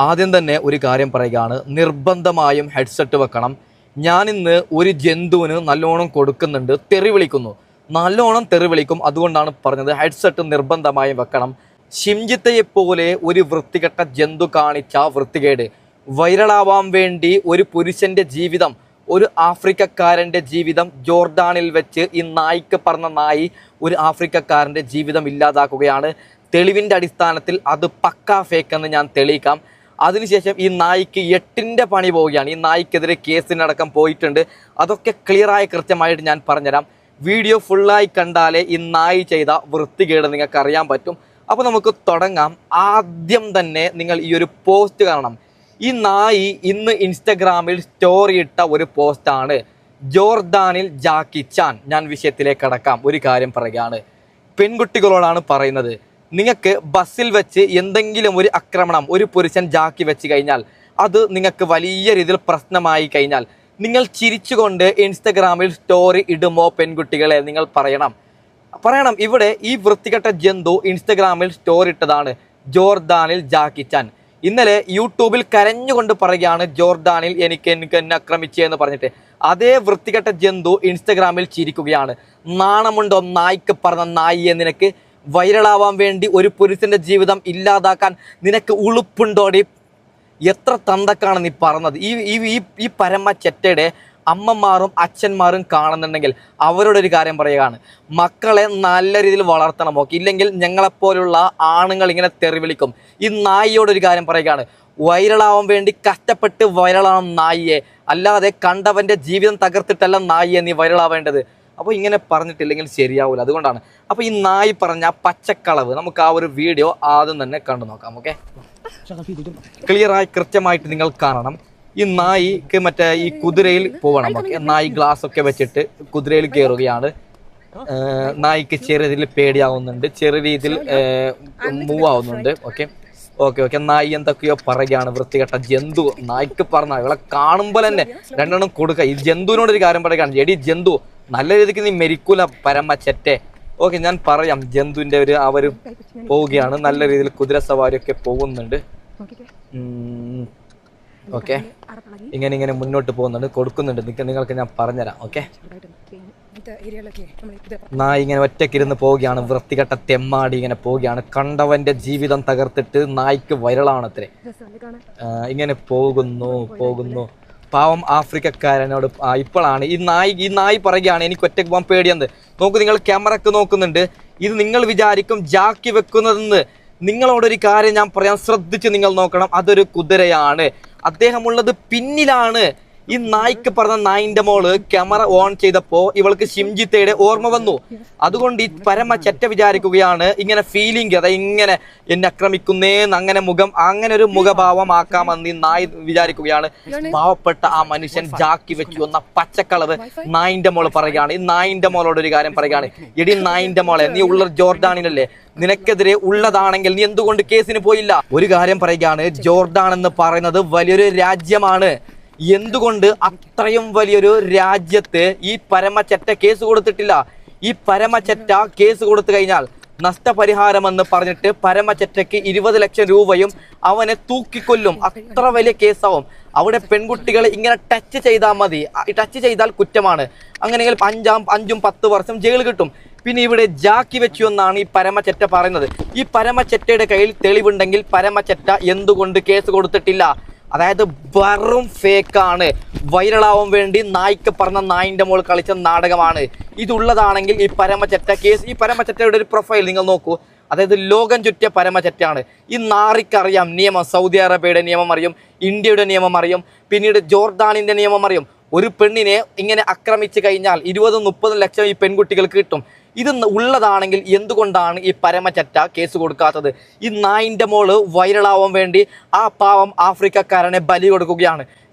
ആദ്യം തന്നെ ഒരു കാര്യം പറയുകയാണ്, നിർബന്ധമായും ഹെഡ്സെറ്റ് വെക്കണം. ഞാനിന്ന് ഒരു ജന്തുവിന് നല്ലോണം കൊടുക്കുന്നുണ്ട്, തെറി വിളിക്കുന്നു, നല്ലോണം തെറി വിളിക്കും. അതുകൊണ്ടാണ് പറഞ്ഞത് ഹെഡ്സെറ്റ് നിർബന്ധമായും വെക്കണം. ഷിംജിത്തയെപ്പോലെ ഒരു വൃത്തികെട്ട ജന്തു കാണിച്ച വൃത്തികേട് വൈറലാവാൻ വേണ്ടി ഒരു പുരുഷൻ്റെ ജീവിതം, ഒരു ആഫ്രിക്കക്കാരൻ്റെ ജീവിതം ജോർദാനിൽ വെച്ച് ഈ നായിക്ക് പറഞ്ഞ നായി ഒരു ആഫ്രിക്കക്കാരൻ്റെ ജീവിതം ഇല്ലാതാക്കുകയാണ്. തെളിവിൻ്റെ അടിസ്ഥാനത്തിൽ അത് പക്കാ ഫേക്കെന്ന് ഞാൻ തെളിയിക്കാം. അതിനുശേഷം ഈ നായിക്ക് 8ൻ്റെ പണി പോവുകയാണ്. ഈ നായിക്കെതിരെ കേസിനടക്കം പോയിട്ടുണ്ട്. അതൊക്കെ ക്ലിയറായി കൃത്യമായിട്ട് ഞാൻ പറഞ്ഞുതരാം. വീഡിയോ ഫുള്ളായി കണ്ടാലേ ഈ നായി ചെയ്ത വൃത്തികേട് നിങ്ങൾക്ക് അറിയാൻ പറ്റും. അപ്പോൾ നമുക്ക് തുടങ്ങാം. ആദ്യം തന്നെ നിങ്ങൾ ഈ ഒരു പോസ്റ്റ് കാണണം. ഈ നായി ഇന്ന് ഇൻസ്റ്റഗ്രാമിൽ സ്റ്റോറി ഇട്ട ഒരു പോസ്റ്റാണ്, ജോർദാനിൽ ജാക്കി ചാൻ. ഞാൻ വിഷയത്തിലേക്ക് കടക്കാം. ഒരു കാര്യം പറയുകയാണ്, പെൺകുട്ടികളോടാണ് പറയുന്നത്. നിങ്ങൾക്ക് ബസ്സിൽ വെച്ച് എന്തെങ്കിലും ഒരു ആക്രമണം ഒരു പുരുഷൻ ജാക്കി വെച്ച് കഴിഞ്ഞാൽ അത് നിങ്ങൾക്ക് വലിയ രീതിയിൽ പ്രശ്നമായി കഴിഞ്ഞാൽ നിങ്ങൾ ചിരിച്ചുകൊണ്ട് ഇൻസ്റ്റഗ്രാമിൽ സ്റ്റോറി ഇടുമോ? പെൺകുട്ടികളെ നിങ്ങൾ പറയണം. ഇവിടെ ഈ വൃത്തികെട്ട ജന്തു ഇൻസ്റ്റഗ്രാമിൽ സ്റ്റോറി ഇട്ടതാണ്, ജോർദാനിൽ ജാക്കി ചാൻ. ഇന്നലെ യൂട്യൂബിൽ കരഞ്ഞുകൊണ്ട് പറയുകയാണ്, ജോർദാനിൽ എന്നെ ആക്രമിച്ചെന്ന് പറഞ്ഞിട്ട്. അതേ വൃത്തികെട്ട ജന്തു ഇൻസ്റ്റഗ്രാമിൽ ചിരിക്കുകയാണ്. നാണമുണ്ടോ നായിക്ക് പറഞ്ഞ നായിയെ? നിനക്ക് വൈറലാവാൻ വേണ്ടി ഒരു പുരുഷന്റെ ജീവിതം ഇല്ലാതാക്കാൻ നിനക്ക് ഉളുപ്പുണ്ടോടി? എത്ര തന്തക്കാണ് നീ പറഞ്ഞത്? ഈ പരമ ചെറ്റയുടെ അമ്മമാരും അച്ഛന്മാരും കാണുന്നുണ്ടെങ്കിൽ അവരോടൊരു കാര്യം പറയുകയാണ്, മക്കളെ നല്ല രീതിയിൽ വളർത്തണം. നോക്കി ഇല്ലെങ്കിൽ ഞങ്ങളെപ്പോലുള്ള ആണുങ്ങൾ ഇങ്ങനെ തെറി വിളിക്കും. ഈ നായിയോടൊരു കാര്യം പറയുകയാണ്, വൈറലാവാൻ വേണ്ടി കഷ്ടപ്പെട്ട് വൈറലാവണം നായിയെ, അല്ലാതെ കണ്ടവൻ്റെ ജീവിതം തകർത്തിട്ടല്ല നായിയെ നീ വൈറലാവേണ്ടത്. അപ്പോൾ ഇങ്ങനെ പറഞ്ഞിട്ടില്ലെങ്കിൽ ശരിയാവില്ല. അതുകൊണ്ടാണ്. അപ്പോൾ ഈ നായി പറഞ്ഞ പച്ചക്കളവ് നമുക്ക് ആ ഒരു വീഡിയോ ആദ്യം തന്നെ കണ്ടു നോക്കാം. ഓക്കെ, ക്ലിയറായി കൃത്യമായിട്ട് നിങ്ങൾ കാണണം. ഈ നായിക്ക് മറ്റേ ഈ കുതിരയിൽ പോകണം. ഓക്കെ, നായി ഗ്ലാസ് ഒക്കെ വെച്ചിട്ട് കുതിരയിൽ കയറുകയാണ്. നായിക്ക് ചെറിയ രീതിയിൽ പേടിയാവുന്നുണ്ട്, ചെറിയ രീതിയിൽ മൂവ് ആവുന്നുണ്ട്. ഓക്കെ ഓക്കെ ഓക്കെ നായി എന്തൊക്കെയോ പറയുകയാണ്. വൃത്തികെട്ട ജന്തു നായിക്ക് പറഞ്ഞ ഇവളെ കാണുമ്പോൾ തന്നെ രണ്ടെണ്ണം കൊടുക്കുക. ഈ ജന്തുവിനോടൊരു കാര്യം പറയുകയാണ്, എടി ജന്തു നല്ല രീതിക്ക് നീ മെരിക്കൂല പരമ ചെറ്റെ. ഓക്കെ, ഞാൻ പറയാം. ജന്തുവിൻ്റെ അവർ പോവുകയാണ്. നല്ല രീതിയിൽ കുതിര സവാരിയൊക്കെ പോകുന്നുണ്ട്. ഓക്കെ, ഇങ്ങനെ മുന്നോട്ട് പോകുന്നുണ്ട്, കൊടുക്കുന്നുണ്ട്. നിങ്ങൾക്ക് ഞാൻ പറഞ്ഞുതരാം. ഓക്കെ, നായി ഇങ്ങനെ ഒറ്റക്കിരുന്ന് പോവുകയാണ്. വൃത്തികെട്ട തെമ്മാടി ഇങ്ങനെ പോവുകയാണ്. കണ്ടവന്റെ ജീവിതം തകർത്തിട്ട് നായിക്ക് വൈറലാണത്രേ. ഇങ്ങനെ പോകുന്നു. പാവം ആഫ്രിക്കക്കാരനോട് ഇപ്പോഴാണ് ഈ നായി പറയുകയാണ്, എനിക്ക് ഒറ്റയ്ക്ക് പോകാൻ പേടിയെന്ന്. നോക്കൂ, നിങ്ങൾ ക്യാമറക്ക് നോക്കുന്നുണ്ട്. ഇത് നിങ്ങൾ വിചാരിക്കും ജാക്കി വെക്കുന്നതെന്ന്. നിങ്ങളോടൊരു കാര്യം ഞാൻ പറയാൻ ശ്രദ്ധിച്ച് നിങ്ങൾ നോക്കണം. അതൊരു കുതിരയാണ്. അദ്ദേഹമുള്ളത് പിന്നിലാണ്. ഈ നായിക്ക് പറഞ്ഞ നായിന്റെ മോള് ക്യാമറ ഓൺ ചെയ്തപ്പോൾ ഇവൾക്ക് ഷിംജിത്തയുടെ ഓർമ്മ വന്നു. അതുകൊണ്ട് ഈ പരമ ചെറ്റ വിചാരിക്കുകയാണ്, ഇങ്ങനെ ഫീലിംഗ്, അതായത് ഇങ്ങനെ എന്നെ ആക്രമിക്കുന്നേന്ന് അങ്ങനെ ഒരു മുഖഭാവം ആക്കാമെന്ന് ഈ നായി വിചാരിക്കുകയാണ്. പാവപ്പെട്ട ആ മനുഷ്യൻ ജാക്കി വെച്ചു എന്ന പച്ചക്കളവ് നായിന്റെ മോള് പറയുകയാണ്. ഈ നായിന്റെ മോളോട് ഒരു കാര്യം പറയുകയാണ്, എടി നായിന്റെ മോളെ, നീ ഉള്ള ജോർദാനിലല്ലേ, നിനക്കെതിരെ ഉള്ളതാണെങ്കിൽ നീ എന്തുകൊണ്ട് കേസിന് പോയില്ല? ഒരു കാര്യം പറയുകയാണ്, ജോർദാൻ എന്ന് പറയുന്നത് വലിയൊരു രാജ്യമാണ്. എന്തുകൊണ്ട് അത്രയും വലിയൊരു രാജ്യത്ത് ഈ പരമചെറ്റ കേസ് കൊടുത്തിട്ടില്ല? ഈ പരമചെറ്റ കേസ് കൊടുത്തു കഴിഞ്ഞാൽ നഷ്ടപരിഹാരമെന്ന് പറഞ്ഞിട്ട് പരമചെറ്റയ്ക്ക് 20 ലക്ഷം രൂപയും അവനെ തൂക്കിക്കൊല്ലും. അത്ര വലിയ കേസാവും. അവിടെ പെൺകുട്ടികളെ ഇങ്ങനെ ടച്ച് ചെയ്താൽ മതി. ടച്ച് ചെയ്താൽ കുറ്റമാണ്. അങ്ങനെയെങ്കിൽ 5-10 വർഷം ജയിൽ കിട്ടും. പിന്നെ ഇവിടെ ജാക്കി വെച്ചു എന്നാണ് ഈ പരമചെറ്റ പറയുന്നത്. ഈ പരമചെറ്റയുടെ കയ്യിൽ തെളിവുണ്ടെങ്കിൽ പരമചെറ്റ എന്തുകൊണ്ട് കേസ് കൊടുത്തിട്ടില്ല? അതായത് വെറും ഫേക്കാണ്. വൈറലാവാൻ വേണ്ടി നായിക്ക് പറഞ്ഞ നായിൻ്റെ മോൾ കളിച്ച നാടകമാണ്. ഇതുള്ളതാണെങ്കിൽ ഈ പരമചെറ്റ കേസ്, ഈ പരമചെറ്റയുടെ ഒരു പ്രൊഫൈൽ നിങ്ങൾ നോക്കൂ. അതായത് ലോകം ചുറ്റിയ പരമചെറ്റയാണ്. ഈ നാറിക്കറിയാം നിയമം. സൗദി അറേബ്യയുടെ നിയമം അറിയും, ഇന്ത്യയുടെ നിയമം അറിയും, പിന്നീട് ജോർദാനിൻ്റെ നിയമം അറിയും. ഒരു പെണ്ണിനെ ഇങ്ങനെ ആക്രമിച്ചു കഴിഞ്ഞാൽ 20-30 ലക്ഷം ഈ പെൺകുട്ടികൾക്ക് കിട്ടും. ഇത് ഉള്ളതാണെങ്കിൽ എന്തുകൊണ്ടാണ് ഈ പരമചെറ്റ കേസ് കൊടുക്കാത്തത്? ഈ നായിൻ്റെ മോള് വൈറലാവാൻ വേണ്ടി ആ പാവം ആഫ്രിക്കക്കാരനെ ബലി കൊടുക്കുകയാണ്.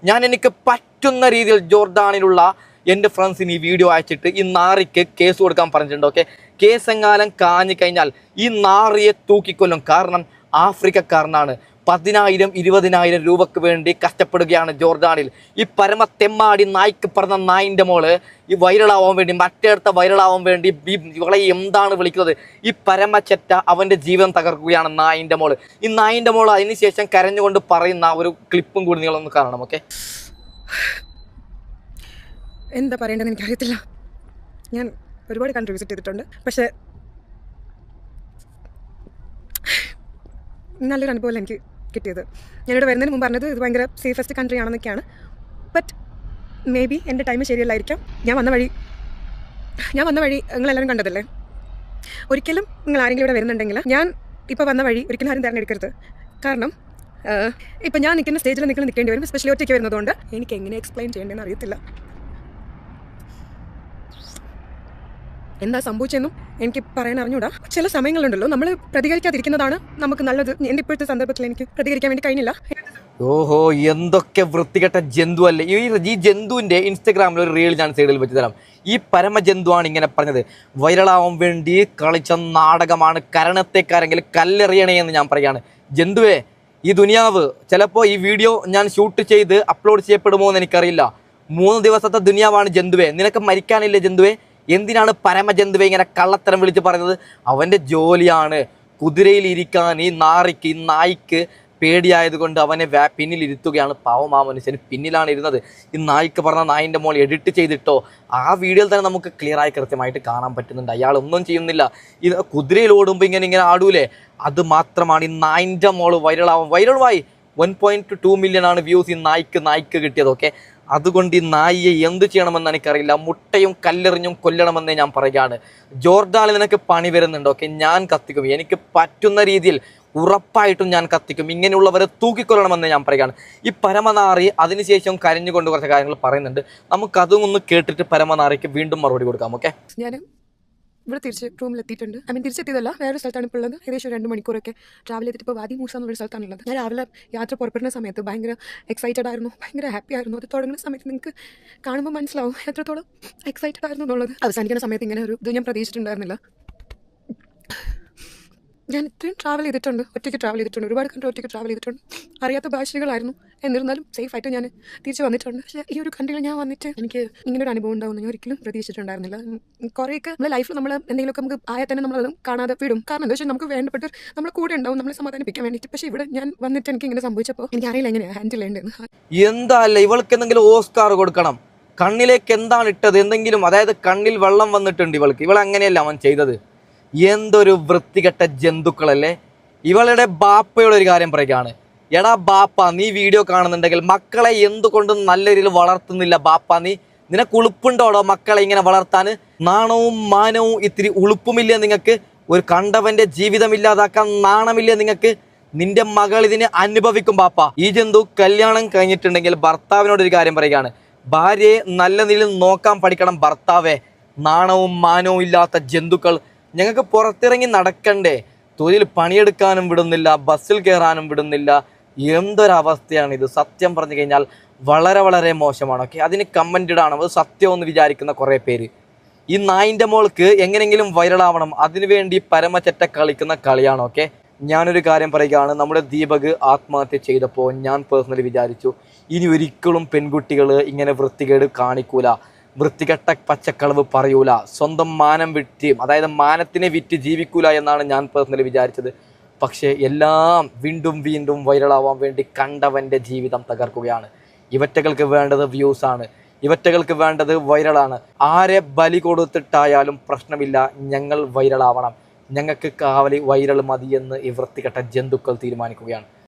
എനിക്ക് പറ്റുന്ന രീതിയിൽ ജോർദാനിലുള്ള എൻ്റെ ഫ്രണ്ട്സിന് ഈ വീഡിയോ അയച്ചിട്ട് ഈ നാറിക്ക് കേസ് കൊടുക്കാൻ പറഞ്ഞിട്ടുണ്ട്. ഓക്കെ, കേസ് എങ്ങാനും കാഞ്ഞു കഴിഞ്ഞാൽ ഈ നാറിയെ തൂക്കിക്കൊല്ലും. കാരണം ആഫ്രിക്കക്കാരനാണ്. 10,000 20,000 രൂപക്ക് വേണ്ടി കഷ്ടപ്പെടുകയാണ് ജോർദാനിൽ. ഈ പരമ തെമ്മാടി നായ്ക്ക് പറഞ്ഞ നായിൻ്റെ മോള് ഈ വൈറലാവാൻ വേണ്ടി മറ്റേടത്ത വൈറലാവാൻ വേണ്ടി ഇവളെ എന്താണ് വിളിക്കുന്നത്? ഈ പരമ ചെറ്റ അവൻ്റെ ജീവൻ തകർക്കുകയാണ് നായിൻ്റെ മോള്. ഈ നായിൻ്റെ മോള് അതിനുശേഷം കരഞ്ഞുകൊണ്ട് പറയുന്ന ഒരു ക്ലിപ്പും കൂടി നിങ്ങളൊന്ന് കാണണം. ഓക്കെ, എന്താ പറയേണ്ടതെന്ന് എനിക്കറിയത്തില്ല. ഞാൻ ഒരുപാട് കൺട്രി വിസിറ്റ് ചെയ്തിട്ടുണ്ട്, പക്ഷേ നല്ലൊരു അനുഭവമല്ല എനിക്ക് കിട്ടിയത്. ഞാനിവിടെ വരുന്നതിന് മുമ്പ് പറഞ്ഞത് ഇത് ഭയങ്കര സേഫസ്റ്റ് കൺട്രി ആണെന്നൊക്കെയാണ്. ബട്ട് മേ ബി എൻ്റെ ടൈം ശരിയല്ലായിരിക്കാം. ഞാൻ വന്ന വഴി നിങ്ങളെല്ലാവരും കണ്ടതല്ലേ. ഒരിക്കലും നിങ്ങൾ ആരെങ്കിലും ഇവിടെ വരുന്നുണ്ടെങ്കിൽ ഞാൻ ഇപ്പോൾ വന്ന വഴി ഒരിക്കലും ആരും തിരഞ്ഞെടുക്കരുത്. കാരണം ഇപ്പം ഞാൻ നിൽക്കുന്ന സ്റ്റേജിൽ നിൽക്കേണ്ടി വരും, എസ്പെഷ്യലി ഒറ്റയ്ക്ക് വരുന്നതുകൊണ്ട്. എനിക്ക് എങ്ങനെ എക്സ്പ്ലെയിൻ ചെയ്യേണ്ടതെന്ന് അറിയത്തില്ല. എന്താ സംഭവിച്ചെന്നും എനിക്ക് പറയാൻ അറിഞ്ഞൂടാ. ചില സമയങ്ങളുണ്ടല്ലോ, നമ്മൾ പ്രതികരിക്കാതിരിക്കുന്നതാണ് നമുക്ക് നല്ലത്. എൻ്റെ ഇപ്പോഴത്തെ സന്ദർഭത്തിൽ എനിക്ക് പ്രതികരിക്കാൻ വേണ്ടി കഴിഞ്ഞില്ല. ഓഹോ, എന്തൊക്കെ വൃത്തികെട്ട ജന്തു അല്ലേ. ഈ ജന്തുവിൻ്റെ ഇൻസ്റ്റഗ്രാമിൽ ഒരു റീൽ ഞാൻ സൈഡിൽ വെച്ച് തരാം. ഈ പരമ ജന്തുവാണ് ഇങ്ങനെ പറഞ്ഞത്, വൈറലാവാൻ വേണ്ടി കളിച്ച നാടകമാണ്, കരണത്തെക്കാരെങ്കിലും കല്ലെറിയണേ എന്ന് ഞാൻ പറയുകയാണ്. ജന്തുവേ, ഈ ദുനിയാവ് ചിലപ്പോൾ ഈ വീഡിയോ ഞാൻ ഷൂട്ട് ചെയ്ത് അപ്ലോഡ് ചെയ്യപ്പെടുമോ എന്ന് എനിക്കറിയില്ല. 3 ദിവസത്തെ ദുനിയാവാണ് ജന്തുവേ. നിനക്ക് മരിക്കാനില്ലേ ജന്തുവേ? എന്തിനാണ് പരമജന്തുവെ ഇങ്ങനെ കള്ളത്തരം വിളിച്ച് പറയുന്നത്? അവൻ്റെ ജോലിയാണ്. കുതിരയിൽ ഇരിക്കാൻ ഈ നായ്ക്ക് പേടിയായതുകൊണ്ട് അവനെ പിന്നിലിരുത്തുകയാണ്. പാവം ആ മനുഷ്യന് പിന്നിലാണ് ഇരുന്നത്. ഈ നായ്ക്ക് പറഞ്ഞ നായിൻ്റെ മോൾ എഡിറ്റ് ചെയ്തിട്ടോ ആ വീഡിയോയിൽ തന്നെ നമുക്ക് ക്ലിയറായി കൃത്യമായിട്ട് കാണാൻ പറ്റുന്നുണ്ട്. അയാൾ ഒന്നും ചെയ്യുന്നില്ല. ഇത് കുതിരയിൽ ഓടുമ്പോൾ ഇങ്ങനെ ആടൂലേ, അത് മാത്രമാണ് ഈ നായിൻ്റെ മോൾ വൈറലായി 1.2 മില്യൺ വ്യൂസ് ഈ നായ്ക്ക് കിട്ടിയത്. ഓക്കെ, അതുകൊണ്ട് ഈ നായിയെ എന്ത് ചെയ്യണമെന്ന് എനിക്കറിയില്ല. മുട്ടയും കല്ലെറിഞ്ഞും കൊല്ലണമെന്നേ ഞാൻ പറയുകയാണ്. ജോർദാനിൽ നിനക്ക് പണി വരുന്നുണ്ട്. ഓക്കെ, ഞാൻ കത്തിക്കും. എനിക്ക് പറ്റുന്ന രീതിയിൽ ഉറപ്പായിട്ടും ഞാൻ കത്തിക്കും. ഇങ്ങനെയുള്ളവരെ തൂക്കിക്കൊല്ലണമെന്ന് ഞാൻ പറയുകയാണ്. ഈ പരമനാറി അതിനുശേഷം കരഞ്ഞുകൊണ്ട് കുറച്ച് കാര്യങ്ങൾ പറയുന്നുണ്ട്. നമുക്കതും ഒന്ന് കേട്ടിട്ട് പരമനാറിക്ക് വീണ്ടും മറുപടി കൊടുക്കാം. ഓക്കെ, ഞാൻ ഇവിടെ തിരിച്ച് റൂമിലെത്തിയിട്ടുണ്ട്. തിരിച്ചെത്തിയതല്ല, വേറൊരു സ്ഥലത്താണ് ഇപ്പോൾ ഉള്ളത്. ഏകദേശം 2 മണിക്കൂറൊക്കെ ട്രാവൽ ചെയ്തിട്ട് ഇപ്പോൾ വാദി മൂസ എന്നൊരു സ്ഥലത്താണുള്ളത്. ഞാൻ രാവിലെ യാത്ര പുറപ്പെടുന്ന സമയത്ത് ഭയങ്കര എക്സൈറ്റഡ് ആയിരുന്നു, ഭയങ്കര ഹാപ്പി ആയിരുന്നു. അത് തുടങ്ങുന്ന സമയത്ത് നിങ്ങൾക്ക് കാണുമ്പോൾ മനസ്സിലാവും എത്രത്തോളം എക്സൈറ്റഡ് ആയിരുന്നു എന്നുള്ളത്. അവസാനിക്കുന്ന സമയത്ത് ഇങ്ങനെ ഒരു ഇത് ഞാൻ പ്രതീക്ഷിച്ചിട്ടുണ്ടായിരുന്നില്ല. ഞാൻ ഇത്രയും ട്രാവൽ ചെയ്തിട്ടുണ്ട്, ഒറ്റയ്ക്ക് ട്രാവൽ ചെയ്തിട്ടുണ്ട്, ഒരുപാട് കൺട്രി ഒറ്റയ്ക്ക് ട്രാവൽ ചെയ്തിട്ടുണ്ട്. അറിയാത്ത ഭാഷകളായിരുന്നു, എന്നിരുന്നാലും സേഫായിട്ട് ഞാൻ തിരിച്ച് വന്നിട്ടുണ്ട്. പക്ഷേ ഈ ഒരു കൺട്രിയിൽ ഞാൻ വന്നിട്ട് എനിക്ക് ഇങ്ങനെ ഒരു അനുഭവം ഉണ്ടാവുമെന്ന് ഞാൻ ഒരിക്കലും പ്രതീക്ഷിച്ചിട്ടുണ്ടായിരുന്നില്ല. കുറേയൊക്കെ നമ്മുടെ ലൈഫിൽ നമ്മൾ എന്തെങ്കിലുമൊക്കെ നമുക്ക് ആയാൽ തന്നെ നമ്മളത് കാണാതെ വിടും. കാരണം എന്താ വെച്ചാൽ നമുക്ക് വേണ്ടപ്പെട്ടവർ നമ്മളെ കൂടെ ഉണ്ടാവും, നമ്മളെ സമാധാനിപ്പിക്കാൻ വേണ്ടിയിട്ട്. പക്ഷേ ഇവിടെ ഞാൻ വന്നിട്ട് എനിക്ക് ഇങ്ങനെ സംഭവിച്ചപ്പോൾ എനിക്ക് അറിയില്ല എങ്ങനെയാണ് ഹാൻഡിൽ ചെയ്യേണ്ടതെന്ന്. എന്താല്ലേ, ഇവൾക്ക് എന്തെങ്കിലും ഓസ്കാർ കൊടുക്കണം. കണ്ണിലേക്ക് എന്താണ് ഇട്ടത്? എന്തെങ്കിലും, അതായത് കണ്ണിൽ വെള്ളം വന്നിട്ടുണ്ട് ഇവൾക്ക്. ഇവളങ്ങനെയല്ല അവൻ ചെയ്തത്. എന്തൊരു വൃത്തികെട്ട ജന്തുക്കളല്ലേ. ഇവളുടെ ബാപ്പയുടെ ഒരു കാര്യം പറയുകയാണ്. എടാ ബാപ്പ, നീ വീഡിയോ കാണുന്നുണ്ടെങ്കിൽ മക്കളെ എന്തുകൊണ്ട് നല്ല രീതിയിൽ വളർത്തുന്നില്ല ബാപ്പ? നിനക്ക് ഉളുപ്പുണ്ടോടോ മക്കളെ ഇങ്ങനെ വളർത്താൻ? നാണവും മാനവും ഇത്തിരി ഉളുപ്പുമില്ല നിങ്ങൾക്ക്? ഒരു കണ്ടവന്റെ ജീവിതം ഇല്ലാതാക്കാൻ നാണമില്ല നിങ്ങൾക്ക്? നിന്റെ മകൾ ഇതിനെ അനുഭവിക്കും ബാപ്പ. ഈ ജന്തു കല്യാണം കഴിഞ്ഞിട്ടുണ്ടെങ്കിൽ ഭർത്താവിനോട് ഒരു കാര്യം പറയുകയാണ്, ഭാര്യയെ നല്ല നിലയിൽ നോക്കാൻ പഠിക്കണം ഭർത്താവേ. നാണവും മാനവും ഇല്ലാത്ത ജന്തുക്കൾ. ഞങ്ങൾക്ക് പുറത്തിറങ്ങി നടക്കണ്ടേ? തൊഴിൽ പണിയെടുക്കാനും വിടുന്നില്ല, ബസ്സിൽ കയറാനും വിടുന്നില്ല. എന്തൊരവസ്ഥയാണ് ഇത്. സത്യം പറഞ്ഞു കഴിഞ്ഞാൽ വളരെ വളരെ മോശമാണ്. ഓക്കെ, അതിന് കമൻ്റ് ഇടാണ്, അത് സത്യമെന്ന് വിചാരിക്കുന്ന കുറേ പേര്. ഈ നായിൻ്റെ മോൾക്ക് എങ്ങനെയെങ്കിലും വൈറലാവണം, അതിനുവേണ്ടി പരമചെറ്റ കളിക്കുന്ന കളിയാണ്. ഓക്കെ, ഞാനൊരു കാര്യം പറയുകയാണ്. നമ്മുടെ ദീപക് ആത്മഹത്യ ചെയ്തപ്പോൾ ഞാൻ പേഴ്സണലി വിചാരിച്ചു, ഇനി ഒരിക്കലും പെൺകുട്ടികൾ ഇങ്ങനെ വൃത്തികേട് കാണിക്കൂല, വൃത്തികെട്ട പച്ചക്കളവ് പറയൂല, സ്വന്തം മാനം വിറ്റ്, അതായത് മാനത്തിനെ വിറ്റ് ജീവിക്കൂല എന്നാണ് ഞാൻ പേഴ്സണലി വിചാരിച്ചത്. പക്ഷേ എല്ലാം വീണ്ടും വീണ്ടും വൈറലാവാൻ വേണ്ടി കണ്ടവൻ്റെ ജീവിതം തകർക്കുകയാണ്. ഇവറ്റകൾക്ക് വേണ്ടത് വ്യൂസാണ്, ഇവറ്റകൾക്ക് വേണ്ടത് വൈറലാണ്. ആരെ ബലി കൊടുത്തിട്ടായാലും പ്രശ്നമില്ല, ഞങ്ങൾ വൈറലാവണം, ഞങ്ങൾക്ക് കാവലി വൈറൽ മതിയെന്ന് ഈ വൃത്തികെട്ട ജന്തുക്കൾ തീരുമാനിക്കുകയാണ്.